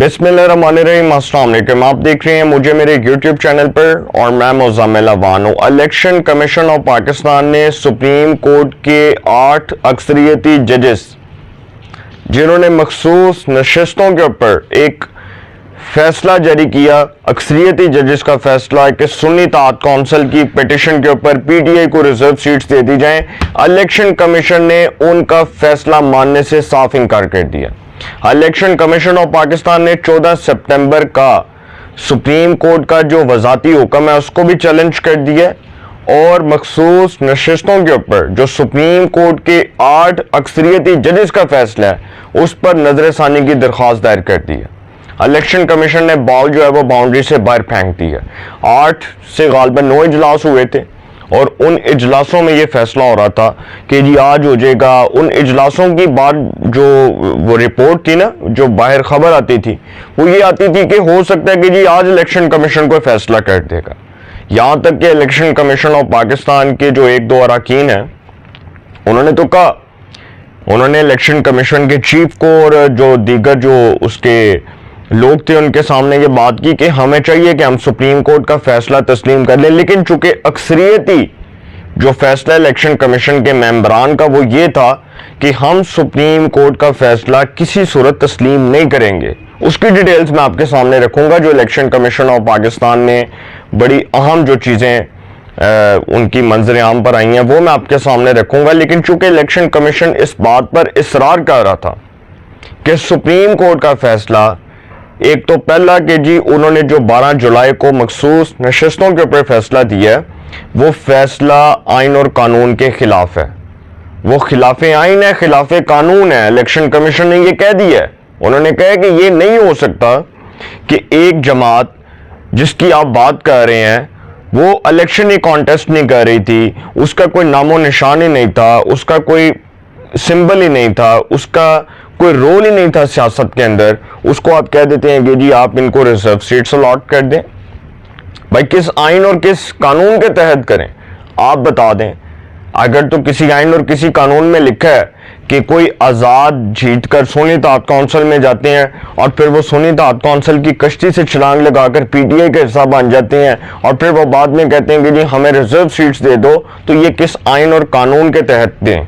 बिस्मिल्लाहिर्रहमानिर्रहीम, अस्सलाम वालेकुम। आप देख रहे हैं मुझे मेरे YouTube चैनल पर और मैं मुज़म्मिल अवान हूँ। इलेक्शन कमीशन ऑफ पाकिस्तान ने सुप्रीम कोर्ट के 8 अक्सरियती जजेस जिन्होंने मखसूस नशिस्तों के ऊपर एक फैसला जारी किया, अक्सरियती जजेस का फैसला कि सुन्नी ताअत कौंसिल की पिटिशन के ऊपर PTI को रिजर्व सीट्स दे दी जाएं। इलेक्शन कमीशन ने उनका फैसला मानने से साफ इनकार कर दिया। इलेक्शन कमीशन ऑफ पाकिस्तान ने 14 सितंबर का सुप्रीम कोर्ट का जो वजाती हुक्म है उसको भी चैलेंज कर दिया और मखसूस नशिस्तों के ऊपर जो सुप्रीम कोर्ट के 8 अक्सरियती जजेस का फैसला है उस पर नजरसानी की दरख्वास्त दायर कर दी है। इलेक्शन कमीशन ने बॉल जो है वो बाउंड्री से बाहर फेंक दी है। 8 से गालिबन 9 इजलास हुए थे और उन इजलासों में ये फैसला हो रहा था कि जी आज हो जाएगा। उन इजलासों की बाद जो वो रिपोर्ट थी ना, जो बाहर खबर आती थी, वो ये आती थी कि हो सकता है कि जी आज इलेक्शन कमीशन कोई फैसला कर देगा। यहाँ तक कि इलेक्शन कमीशन ऑफ पाकिस्तान के जो 1-2 अरकान हैं उन्होंने तो कहा, उन्होंने इलेक्शन कमीशन के चीफ को और जो दीगर जो उसके लोग थे उनके सामने ये बात की कि हमें चाहिए कि हम सुप्रीम कोर्ट का फैसला तस्लीम कर लें, लेकिन चूंकि अक्सरियती जो फैसला इलेक्शन कमीशन के मेंबरान का वो ये था कि हम सुप्रीम कोर्ट का फैसला किसी सूरत तस्लीम नहीं करेंगे। उसकी डिटेल्स मैं आपके सामने रखूंगा। जो इलेक्शन कमीशन ऑफ पाकिस्तान ने बड़ी अहम जो चीज़ें उनकी मंजर आम पर आई हैं वो मैं आपके सामने रखूंगा। लेकिन चूंकि इलेक्शन कमीशन इस बात पर इसरार कर रहा था कि सुप्रीम कोर्ट का फैसला, एक तो पहला कि जी उन्होंने जो 12 जुलाई को मखसूस नशिस्तों के ऊपर फैसला दिया है वो फैसला आइन और कानून के खिलाफ है, वो खिलाफ आइन है, खिलाफ कानून है। इलेक्शन कमीशन ने ये कह दिया है, उन्होंने कहा कि ये नहीं हो सकता कि एक जमात जिसकी आप बात कर रहे हैं वो इलेक्शन ही कॉन्टेस्ट नहीं कर रही थी, उसका कोई नामो निशान ही नहीं था, उसका कोई सिंबल ही नहीं था, उसका कोई रोल ही नहीं था सियासत के अंदर, उसको आप कह देते हैं कि जी आप इनको रिजर्व सीट्स अलॉट कर दें। भाई किस आइन और किस कानून के तहत करें आप बता दें। अगर तो किसी आइन और किसी कानून में लिखा है कि कोई आज़ाद जीत कर सुन्नी ताअत कौंसिल में जाते हैं और फिर वो सुन्नी ताअत कौंसिल की कश्ती से छलांग लगाकर PTI के हिस्सा बन जाते हैं और फिर वो बाद में कहते हैं कि जी हमें रिजर्व सीट्स दे दो, तो ये किस आइन और कानून के तहत दें?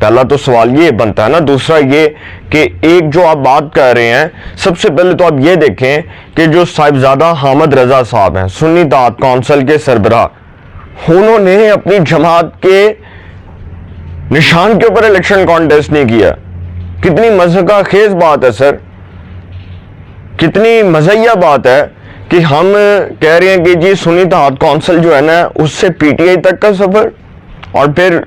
पहला तो सवाल ये बनता है ना। दूसरा ये कि एक जो आप बात कर रहे हैं, सबसे पहले तो आप ये देखें कि जो साहिबजादा हामिद रजा साहब हैं, सुन्नी ताअत कौंसिल के सरबराह, उन्होंने अपनी जमात के निशान के ऊपर इलेक्शन कॉन्टेस्ट नहीं किया। कितनी मज़ा खेज बात है सर, कितनी मज़िया बात है कि हम कह रहे हैं कि जी सुन्नी ताअत कौंसिल जो है ना उससे PTI तक का सफर, और फिर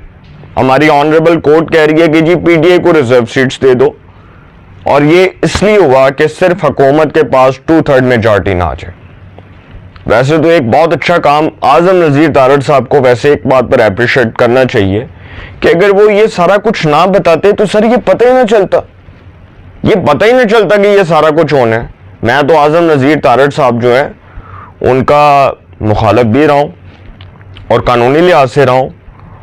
हमारी ऑनरेबल कोर्ट कह रही है कि जी PTI को रिजर्व सीट्स दे दो। और ये इसलिए हुआ कि सिर्फ हुकूमत के पास 2/3 मेजॉरिटी ना आ जाए। वैसे तो एक बहुत अच्छा काम आजम नज़ीर तारड़ साहब को वैसे एक बात पर अप्रिशिएट करना चाहिए कि अगर वो ये सारा कुछ ना बताते तो सर ये पता ही ना चलता, ये पता ही ना चलता कि ये सारा कुछ होना है। मैं तो आजम नज़ीर तारड़ साहब जो है उनका मुखालिफ भी रहा हूँ और कानूनी लिहाज से रहा हूँ,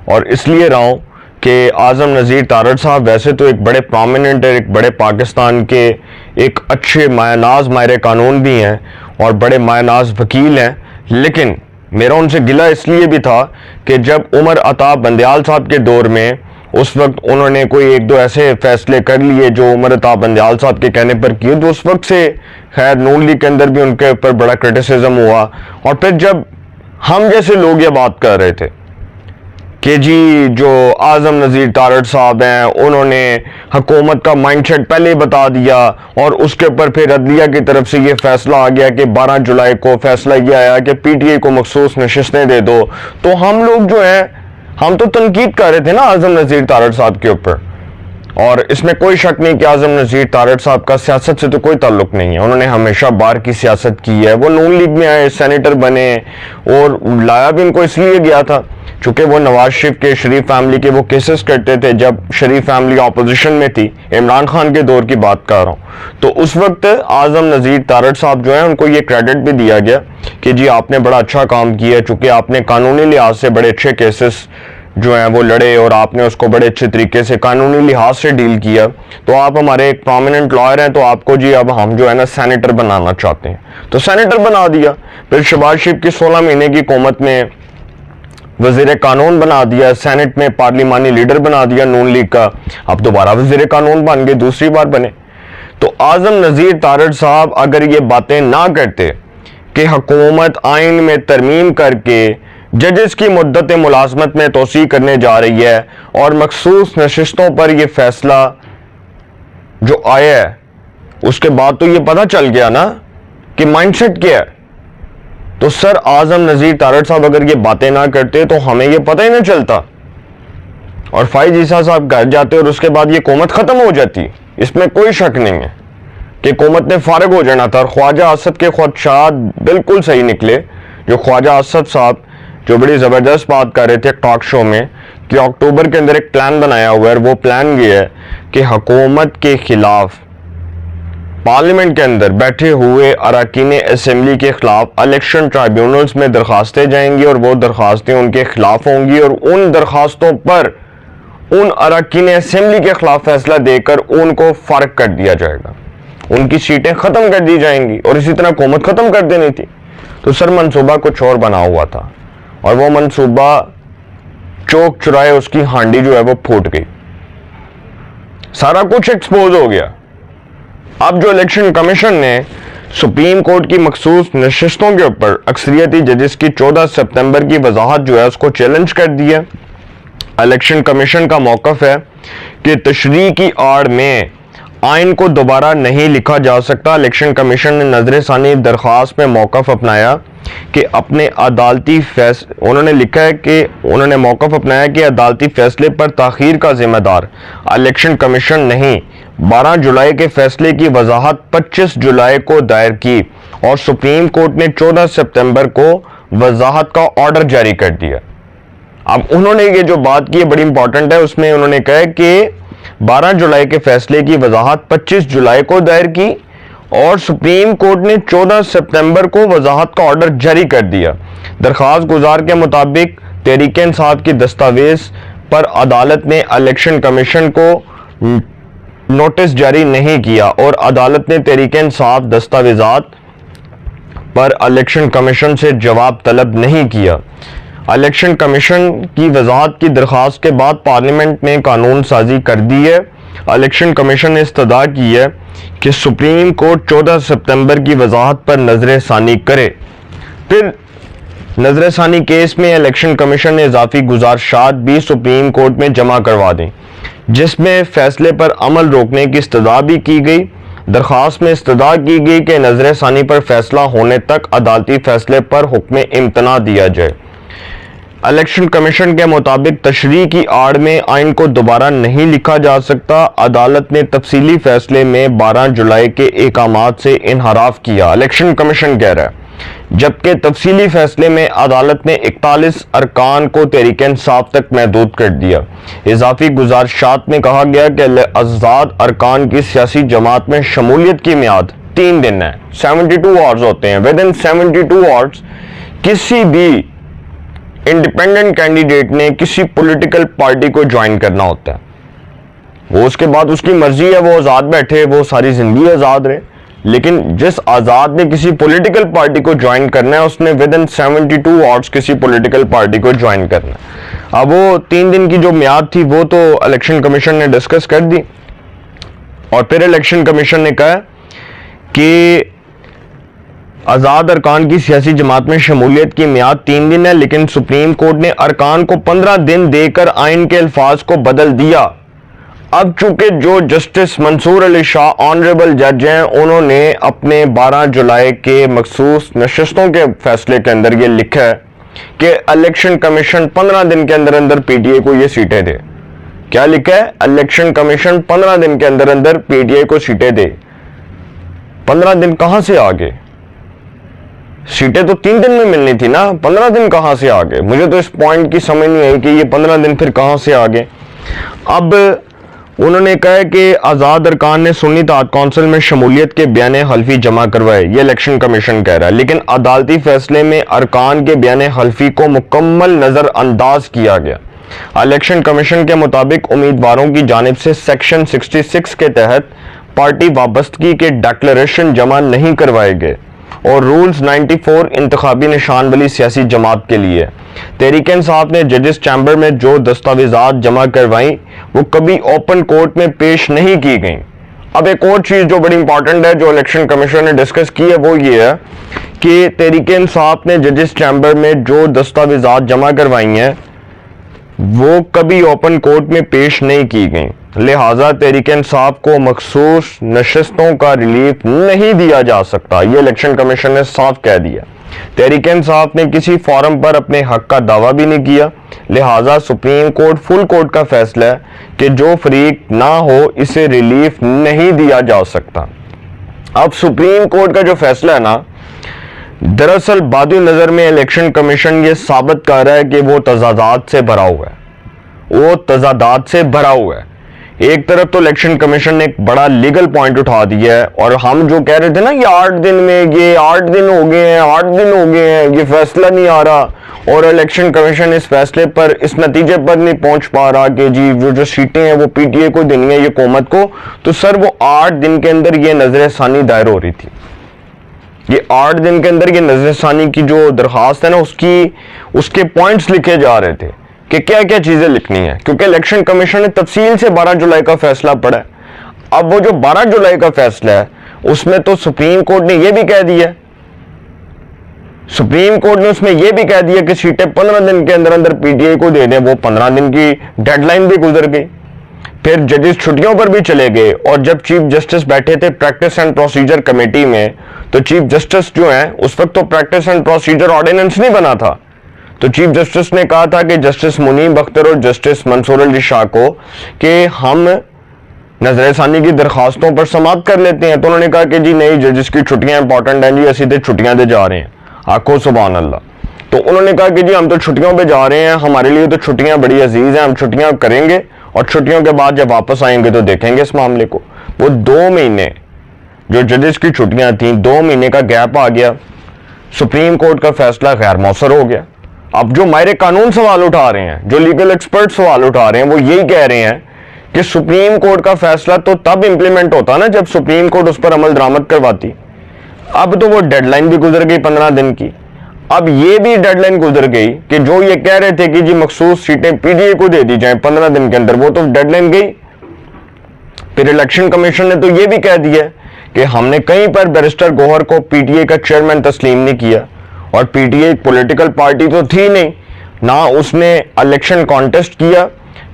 और इसलिए रहा हूँ कि आजम नज़ीर तारड़ साहब वैसे तो एक बड़े प्रोमिनेंट है, एक बड़े पाकिस्तान के एक अच्छे मायनाज माहिर कानून भी हैं और बड़े मायनाज वकील हैं। लेकिन मेरा उनसे गिला इसलिए भी था कि जब उमर अता बंदयाल साहब के दौर में उस वक्त उन्होंने कोई 1-2 ऐसे फैसले कर लिए जो उमर अता बंदयाल साहब के कहने पर किए, तो उस वक्त से खैर नून लीग के अंदर भी उनके ऊपर बड़ा क्रिटिसिज्म हुआ। और फिर जब हम जैसे लोग ये बात कर रहे थे कि जी जो आजम नज़ीर तारड़ साहब हैं उन्होंने हुकूमत का माइंडसेट पहले ही बता दिया और उसके ऊपर फिर अदलिया की तरफ से ये फैसला आ गया कि 12 जुलाई को फैसला ये आया कि PTI को मखसूस नशिस्तें दे दो, तो हम लोग जो हैं हम तो तनकीद कर रहे थे ना आजम नज़ीर तारड़ साहब के ऊपर। और इसमें कोई शक नहीं कि आजम नज़ीर तारड़ साहब का सियासत से तो कोई ताल्लुक नहीं है, उन्होंने हमेशा बार की सियासत की है। वो नून लीग में आए, सेनेटर बने, और लाया भी इनको इसलिए गया था चूँकि वो नवाज शरीफ के शरीफ फैमिली के वो केसेस करते थे जब शरीफ फैमिली ऑपोजिशन में थी। इमरान खान के दौर की बात कर रहा हूँ। तो उस वक्त आजम नज़ीर तारड़ साहब जो है उनको ये क्रेडिट भी दिया गया कि जी आपने बड़ा अच्छा काम किया, चूँकि आपने कानूनी लिहाज से बड़े अच्छे केसेस जो है वो लड़े और आपने उसको बड़े अच्छे तरीके से कानूनी लिहाज से डील किया, तो आप हमारे एक प्रोमिनेंट लॉयर हैं, तो आपको जी अब हम जो है ना सेनेटर बनाना चाहते हैं, तो सेनेटर बना दिया। फिर शहबाज शरीफ की 16 महीने की हुकूमत में वजीर कानून बना दिया, सेनेट में पार्लिमानी लीडर बना दिया नून लीग का, अब दोबारा वजीर कानून बन गए, दूसरी बार बने। तो आजम नज़ीर तारड़ साहब अगर ये बातें ना करते कि हुकूमत आइन में तरमीम करके जजेस की मुद्दत मुलाजमत में तोसी करने जा रही है और मखसूस नशिस्तों पर यह फैसला जो आया है, उसके बाद तो ये पता चल गया ना कि माइंडसेट क्या है। तो सर आजम नज़ीर तारड़ साहब अगर ये बातें ना करते तो हमें ये पता ही ना चलता और फाइज ईसा साहब घर जाते और उसके बाद ये हुकूमत खत्म हो जाती। इसमें कोई शक नहीं है कि हुकूमत ने फारग हो जाना था। और ख्वाजा असद के ख्वाहिशात बिल्कुल सही निकले। जो ख्वाजा असद साहब जो बड़ी ज़बरदस्त बात कर रहे थे टॉक शो में कि अक्टूबर के अंदर एक प्लान बनाया हुआ है, और वो प्लान ये है कि हुकूमत के खिलाफ पार्लियामेंट के अंदर बैठे हुए अरकान असेंबली के खिलाफ इलेक्शन ट्राइब्यूनल्स में दरखास्तें जाएंगी और वो दरखास्तें उनके खिलाफ होंगी और उन दरखास्तों पर उन अरकान असेंबली के खिलाफ फैसला देकर उनको फारग कर दिया जाएगा, उनकी सीटें खत्म कर दी जाएंगी और इसी तरह हुकूमत खत्म कर देनी थी। तो सर मंसूबा कुछ और बना हुआ था और वो मंसूबा चौक चुराए उसकी हांडी जो है वो फूट गई, सारा कुछ एक्सपोज हो गया। अब जो इलेक्शन कमीशन ने सुप्रीम कोर्ट की मखसूस नशिस्तों के ऊपर अक्सरियती जजेस की 14 सितंबर की वजाहत जो है उसको चैलेंज कर दिया। इलेक्शन कमीशन का मौकफ है कि तशरीह की आड़ में आइन को दोबारा नहीं लिखा जा सकता। इलेक्शन कमीशन ने नजर सानी दरख्वास्त में मौकफ अपनाया कि अपने अदालती उन्होंने लिखा है कि उन्होंने मौकफ अपनाया कि अदालती फैसले पर ताखीर का जिम्मेदार इलेक्शन कमीशन नहीं। 12 जुलाई के फैसले की वजाहत 25 जुलाई को दायर की और सुप्रीम कोर्ट ने 14 सितंबर को वजाहत का ऑर्डर जारी कर दिया। अब उन्होंने ये जो बात की है बड़ी इंपॉर्टेंट है, उसमें उन्होंने कहा कि 12 जुलाई के फैसले की वजाहत 25 जुलाई को दायर की और सुप्रीम कोर्ट ने 14 सितंबर को वजाहत का ऑर्डर जारी कर दिया। दरख्वास्त गुजार के मुताबिक तहरीक इंसाफ की दस्तावेज पर अदालत ने इलेक्शन कमीशन को नोटिस जारी नहीं किया और अदालत ने तहरीक इंसाफ दस्तावेजात पर इलेक्शन कमीशन से जवाब तलब नहीं किया। इलेक्शन कमीशन की वजाहत की दरख्वास्त के बाद पार्लियामेंट ने कानून साजी कर दी है। इलेक्शन कमीशन ने इस्तदा की है कि सुप्रीम कोर्ट 14 सितंबर की वजाहत पर नजर सानी करे। फिर नजर सानी केस में इलेक्शन कमीशन ने इजाफी गुजारिशात भी सुप्रीम कोर्ट में जमा करवा दी, जिसमें फैसले पर अमल रोकने की इस्तदा भी की गई। दरख्वास्त में इस्तदा की गई कि नजर सानी पर फैसला होने तक अदालती फैसले पर हुक्म इम्तना दिया जाए। इलेक्शन कमीशन के मुताबिक तशरीह की आड़ में आइन को दोबारा नहीं लिखा जा सकता। अदालत ने तफसीली फैसले में 12 जुलाई के अहकामात से इनहराफ किया, इलेक्शन कमीशन कह रहा है, जबकि तफसीली फैसले में अदालत ने 41 अरकान को तहरीक इंसाफ तक महदूद कर दिया। इजाफी गुजारिशात में कहा गया कि आज़ाद अरकान की सियासी जमात में शमूलियत की मियाद 3 दिन है, 72 आवर्स होते हैं। विद इन 72 आवर्स किसी भी इंडिपेंडेंट कैंडिडेट ने किसी पॉलिटिकल पार्टी को ज्वाइन करना होता है। वो उसके बाद उसकी मर्जी है, वो आज़ाद बैठे, वो सारी जिंदगी आज़ाद रहे, लेकिन जिस आज़ाद ने किसी पॉलिटिकल पार्टी को ज्वाइन करना है उसने विद इन 72 आवर्स किसी पॉलिटिकल पार्टी को ज्वाइन करना है। अब वो 3 दिन की जो मियाद थी वो तो इलेक्शन कमीशन ने डिस्कस कर दी और फिर इलेक्शन कमीशन ने कहा कि आज़ाद अरकान की सियासी जमात में शमूलियत की मियाद 3 दिन है, लेकिन सुप्रीम कोर्ट ने अरकान को 15 दिन देकर आइन के अल्फाज को बदल दिया। अब चूंकि जो जस्टिस मंसूर अली शाह ऑनरेबल जज हैं, उन्होंने अपने 12 जुलाई के मखसूस नशिस्तों के फैसले के अंदर ये लिखा है कि इलेक्शन कमीशन 15 दिन के अंदर अंदर पीटीआई को ये सीटें दे। क्या लिखा है? इलेक्शन कमीशन 15 दिन के अंदर अंदर पीटीआई को सीटें दे। 15 दिन कहां से आ गए? सीटें तो 3 दिन में मिलनी थी ना, 15 दिन कहां से आ गए? मुझे तो इस पॉइंट की समझ नहीं आई कि ये 15 दिन फिर कहां से आ गए। अब उन्होंने कहा कि आज़ाद अरकान ने सुन्नी इत्तेहाद कौंसिल में शमूलियत के बयान हल्फी जमा करवाए, ये इलेक्शन कमीशन कह रहा है, लेकिन अदालती फैसले में अरकान के बयान हल्फी को मुकम्मल नज़रअंदाज किया गया। इलेक्शन कमीशन के मुताबिक उम्मीदवारों की जानिब से सेक्शन 66 के तहत पार्टी वाबस्तगी के डिक्लेरेशन जमा नहीं करवाए गए और रूल्स 94 इंतखाबी निशान वाली सियासी जमात के लिए। तहरीक इंसाफ ने जजेस चैम्बर में जो दस्तावेजात जमा करवाई वो कभी ओपन कोर्ट में पेश नहीं की गई। अब एक और चीज जो बड़ी इंपॉर्टेंट है जो इलेक्शन कमीशन ने डिस्कस की है वो ये है कि तहरीक इंसाफ ने जजेस चैम्बर में जो दस्तावेजात जमा करवाई हैं वो कभी ओपन कोर्ट में पेश नहीं की गई, लिहाजा तहरीक इंसाफ को मखसूस नशस्तों का रिलीफ नहीं दिया जा सकता। ये इलेक्शन कमीशन ने साफ कह दिया। तहरीक इंसाफ ने किसी फॉरम पर अपने हक का दावा भी नहीं किया, लिहाजा सुप्रीम कोर्ट फुल कोर्ट का फैसला है कि जो फरीक ना हो इसे रिलीफ नहीं दिया जा सकता। अब सुप्रीम कोर्ट का जो फैसला है ना, दरअसल बादी नजर में इलेक्शन कमीशन ये साबित कर रहा है कि वो तजादात से भरा हुआ है, वो तजादात से भरा हुआ है। एक तरफ तो इलेक्शन कमीशन ने एक बड़ा लीगल पॉइंट उठा दिया है और हम जो कह रहे थे ना ये 8 दिन में, ये 8 दिन हो गए हैं, 8 दिन हो गए हैं, ये फैसला नहीं आ रहा और इलेक्शन कमीशन इस फैसले पर, इस नतीजे पर नहीं पहुंच पा रहा कि जी वो जो सीटें हैं वो पीटीए को देनी है, ये हुकूमत को। तो सर वो 8 दिन के अंदर ये नजरसानी दायर हो रही थी। ये 8 दिन के अंदर ये नजरसानी की जो दरखास्त है ना उसके पॉइंट्स लिखे जा रहे थे कि क्या क्या चीजें लिखनी है, क्योंकि इलेक्शन कमीशन ने तफसील से 12 जुलाई का फैसला पढ़ा है। अब वो जो 12 जुलाई का फैसला है उसमें तो सुप्रीम कोर्ट ने यह भी कह दिया, सुप्रीम कोर्ट ने उसमें यह भी कह दिया कि सीटें 15 दिन के अंदर अंदर पीटीआई को दे दें। वो 15 दिन की डेडलाइन भी गुजर गई, फिर जजेस छुट्टियों पर भी चले गए और जब चीफ जस्टिस बैठे थे प्रैक्टिस एंड प्रोसीजर कमेटी में तो चीफ जस्टिस जो है उस वक्त तो प्रैक्टिस एंड प्रोसीजर ऑर्डिनेंस नहीं बना था। तो चीफ जस्टिस ने कहा था कि जस्टिस मुनीब अख्तर और जस्टिस मंसूर अली शाह को कि हम नजरसानी की दरखास्तों पर समाप्त कर लेते हैं। तो उन्होंने कहा कि जी नहीं, जजेस की छुट्टियां इंपॉर्टेंट हैं जी, असी तो छुट्टियां दे जा रहे हैं, आखो सुभान अल्लाह। तो उन्होंने कहा कि जी हम तो छुट्टियों पे जा रहे हैं, हमारे लिए तो छुट्टियां बड़ी अजीज हैं, हम छुट्टियां करेंगे और छुट्टियों के बाद जब वापस आएंगे तो देखेंगे इस मामले को। वो 2 महीने जो जजेस की छुट्टियां थी, 2 महीने का गैप आ गया, सुप्रीम कोर्ट का फैसला गैर मौसर हो गया। अब जो माहिर कानून सवाल उठा रहे हैं, जो लीगल एक्सपर्ट सवाल उठा रहे हैं, वो यही कह रहे हैं कि सुप्रीम कोर्ट का फैसला तो तब इंप्लीमेंट होता ना जब सुप्रीम कोर्ट उस पर अमल दरामद करवाती। अब तो वो डेडलाइन भी गुजर गई 15 दिन की। अब ये भी डेडलाइन गुजर गई कि जो ये कह रहे थे कि जी मखसूस सीटें पीटीए को दे दी जाएं 15 दिन के अंदर, वो तो डेडलाइन गई। फिर इलेक्शन कमीशन ने तो ये भी कह दिया कि हमने कहीं पर बैरिस्टर गौहर को पीटीए का चेयरमैन तस्लीम नहीं किया और पीटीए एक पॉलिटिकल पार्टी तो थी नहीं, ना उसने इलेक्शन कॉन्टेस्ट किया,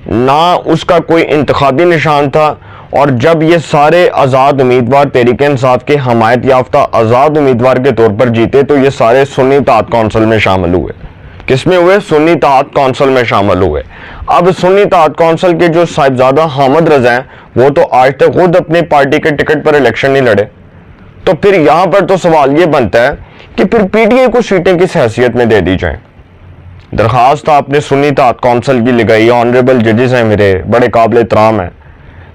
ना उसका कोई इंतखाबी निशान था। और जब ये सारे आज़ाद उम्मीदवार तहरीक इंसाफ के हमायत याफ्ता आज़ाद उम्मीदवार के तौर पर जीते तो ये सारे सुन्नी इत्तेहाद कौंसिल में शामिल हुए। किसमें हुए? सुन्नी इत्तेहाद कौंसिल में शामिल हुए। अब सुन्नी इत्तेहाद कौंसिल के जो साहिबजादा हामिद रजा हैं वो तो आज तक खुद अपने पार्टी के टिकट पर इलेक्शन नहीं लड़े। तो फिर यहां पर तो सवाल ये बनता है कि फिर पीटीआई को सीटें किस हैसियत में दे दी जाएं। दरखास्त आपने सुन्नी इत्तेहाद कौंसिल की लगाई, ऑनरेबल जजेस हैं मेरे, बड़े काबिल एहतराम है।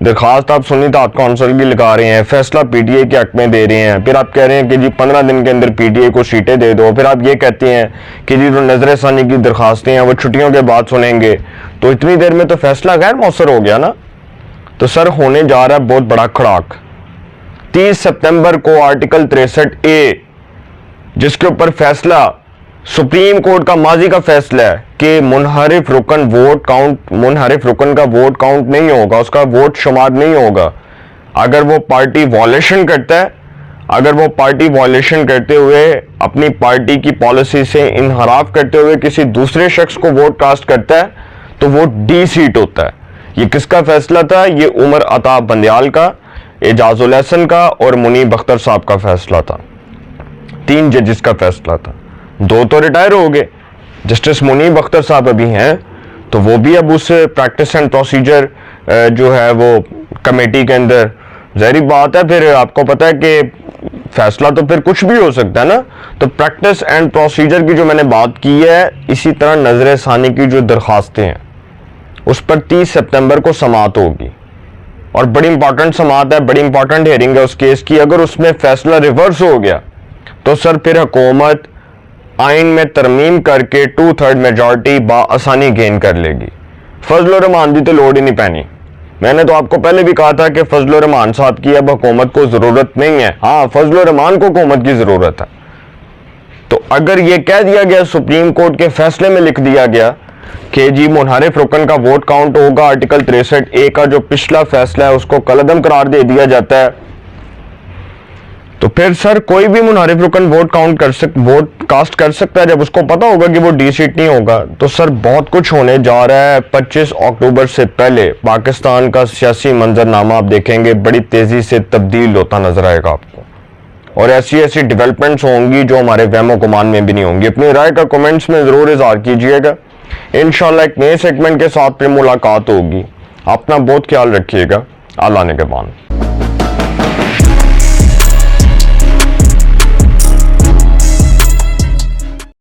दरखास्त आप सुन्नी इत्तेहाद कौंसिल की लगा रहे हैं, फैसला पीटीआई के हक में दे रहे हैं, फिर आप कह रहे हैं कि जी 15 दिन के अंदर पीटीआई को सीटें दे दो। फिर आप ये कहते हैं कि जी जो नजरसानी की दरखास्तें हैं वो छुट्टियों के बाद सुनेंगे। तो इतनी देर में तो फैसला गैर मौसर हो गया ना। तो सर होने जा रहा है बहुत बड़ा खड़ाक। 30 सितंबर को आर्टिकल 63A जिसके ऊपर फैसला सुप्रीम कोर्ट का माजी का फैसला है कि मुनहरिफ रुकन का वोट काउंट नहीं होगा, उसका वोट शुमार नहीं होगा अगर वो पार्टी वॉयलेशन करता है, अगर वो पार्टी वॉयलेशन करते हुए अपनी पार्टी की पॉलिसी से इनहराफ करते हुए किसी दूसरे शख्स को वोट कास्ट करता है तो वो डी सीट होता है। ये किसका फैसला था? ये उमर अता बंदयाल का, एजाजुल हसन का और मुनीब अख्तर साहब का फैसला था। 3 जजेस का फैसला था। 2 तो रिटायर हो गए, जस्टिस मुनीब अख्तर साहब अभी हैं तो वो भी अब उस प्रैक्टिस एंड प्रोसीजर जो है वो कमेटी के अंदर, ज़ाहिर बात है फिर आपको पता है कि फैसला तो फिर कुछ भी हो सकता है ना। तो प्रैक्टिस एंड प्रोसीजर की जो मैंने बात की है, इसी तरह नजरसानी की जो दरखास्तें हैं उस पर 30 सितंबर को समाअत होगी और बड़ी इंपॉर्टेंट समाअत है, बड़ी इंपॉर्टेंट हेयरिंग है उस केस की। अगर उसमें फैसला रिवर्स हो गया तो सर फिर हुकूमत आइन में तरमीम करके 2/3 मेजॉरिटी बाआसानी गेन कर लेगी। फजल रहमान की तो लोड़ ही नहीं पैनी। मैंने तो आपको पहले भी कहा था कि फजल रहमान साहब की अब हुकूमत को जरूरत नहीं है। हाँ, फजल रहमान को हुकूमत की जरूरत है। तो अगर ये कह दिया गया, सुप्रीम कोर्ट के फैसले में लिख दिया गया कि जी मुनहरिफ रुकन का वोट काउंट होगा, आर्टिकल 63A का जो पिछला फैसला है उसको कलअदम करार दे दिया जाता है, तो फिर सर कोई भी मुनहरिफ रुकन वोट कास्ट कर सकता है जब उसको पता होगा कि वो डी सीट नहीं होगा। तो सर बहुत कुछ होने जा रहा है। 25 अक्टूबर से पहले पाकिस्तान का सियासी मंजरनामा आप देखेंगे बड़ी तेजी से तब्दील होता नजर आएगा आपको, और ऐसी ऐसी डेवलपमेंट्स होंगी जो हमारे वहमो गुमान में भी नहीं होंगी। अपनी राय का कमेंट्स में जरूर इज़हार कीजिएगा। इंशाल्लाह एक नए सेगमेंट के साथ फिर मुलाकात होगी। अपना बहुत ख्याल रखिएगा। अल्लाह ने के बाद।